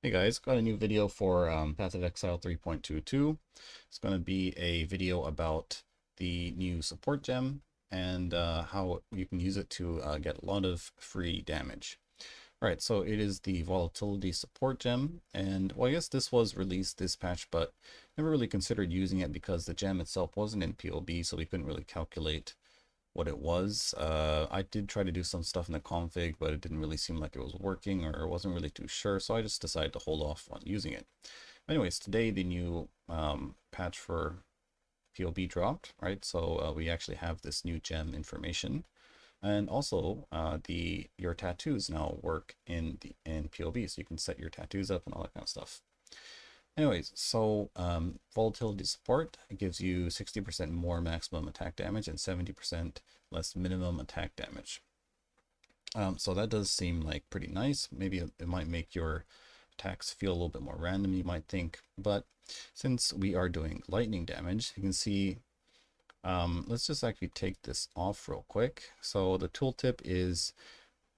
Hey guys, got a new video for Path of Exile 3.22. It's going to be a video about the new support gem and how you can use it to get a lot of free damage. All right, so it is the volatility support gem, and well, I guess this was released this patch, but never really considered using it because the gem itself wasn't in POB, so we couldn't really calculate what it was. I did try to do some stuff in the config, but it didn't really seem like it was working, or wasn't really too sure, so I just decided to hold off on using it. Anyways, today the new patch for POB dropped, right? So we actually have this new gem information, and also your tattoos now work in POB, so you can set your tattoos up and all that kind of stuff. Anyways, so volatility support, it gives you 60% more maximum attack damage and 70% less minimum attack damage. So that does seem like pretty nice. Maybe it might make your attacks feel a little bit more random, you might think. But since we are doing lightning damage, you can see, let's just actually take this off real quick. So the tooltip is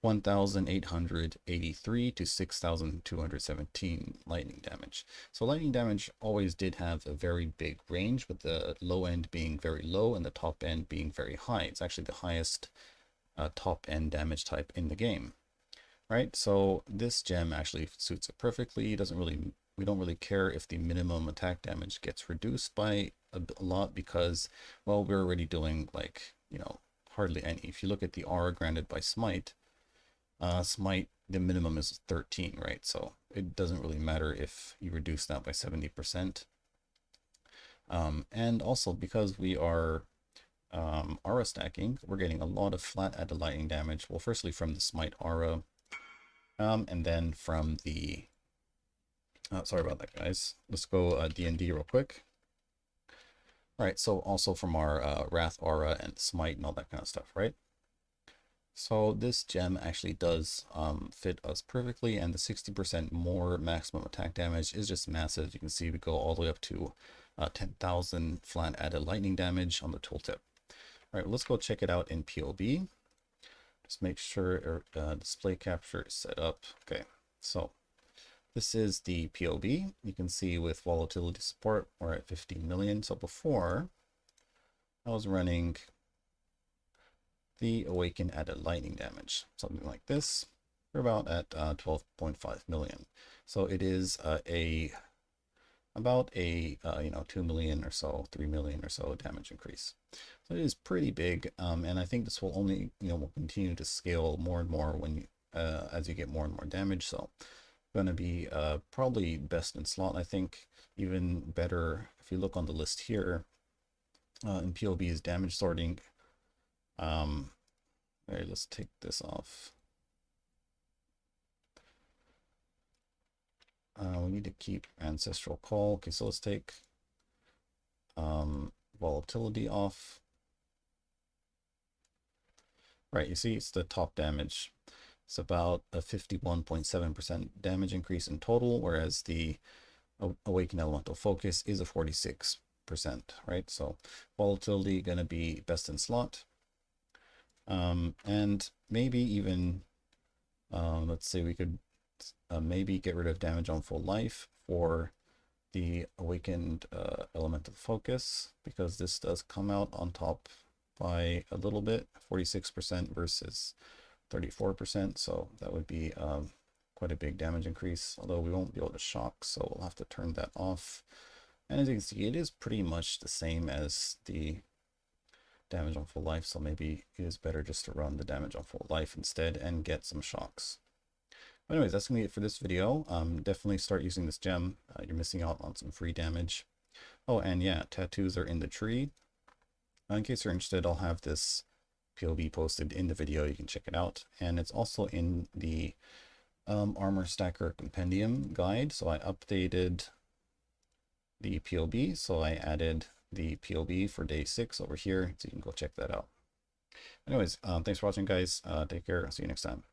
1,883 to 6,217 lightning damage. So lightning damage always did have a very big range, with the low end being very low and the top end being very high. It's actually the highest top end damage type in the game, right? So this gem actually suits it perfectly. It doesn't really, we don't really care if the minimum attack damage gets reduced by a lot because, well, we're already doing like, hardly any. If you look at the aura granted by Smite, Smite, the minimum is 13, right? So it doesn't really matter if you reduce that by 70%. And also because we are aura stacking, we're getting a lot of flat added lightning damage. Well, firstly from the Smite aura, and then from the, sorry about that, guys. Let's go D&D real quick. All right, so also from our Wrath aura and Smite and all that kind of stuff, right? So this gem actually does fit us perfectly, and the 60% more maximum attack damage is just massive. You can see we go all the way up to 10,000 flat added lightning damage on the tooltip. All right, let's go check it out in POB. Just make sure display capture is set up. Okay, so this is the POB. You can see with volatility support, we're at 15 million. So before, I was running the awaken added lightning damage, something like this. We're about at 12.5 million. So it is about a 2 million or so, 3 million or so damage increase. So it is pretty big, and I think this will only will continue to scale more and more when you, as you get more and more damage. So going to be probably best in slot. I think even better if you look on the list here in POB is damage sorting. All right, let's take this off. We need to keep ancestral call. Okay, so let's take volatility off. Right, you see it's the top damage. It's about a 51.7% damage increase in total, whereas the Awakened Elemental Focus is a 46%, right? So volatility going to be best in slot. And maybe even, let's say we could maybe get rid of damage on full life for the Awakened Elemental Focus, because this does come out on top by a little bit, 46% versus 34%. So that would be quite a big damage increase, although we won't be able to shock, so we'll have to turn that off. And as you can see, it is pretty much the same as the damage on full life, so maybe it is better just to run the damage on full life instead and get some shocks. But anyways, that's gonna be it for this video. Definitely start using this gem. You're missing out on some free damage. Oh, and yeah, tattoos are in the tree. In case you're interested, I'll have this POB posted in the video. You can check it out, and it's also in the armor stacker compendium guide. So I updated the POB, so I added the POB for day 6 over here, so you can go check that out. Anyways, thanks for watching, guys. Take care. I'll see you next time.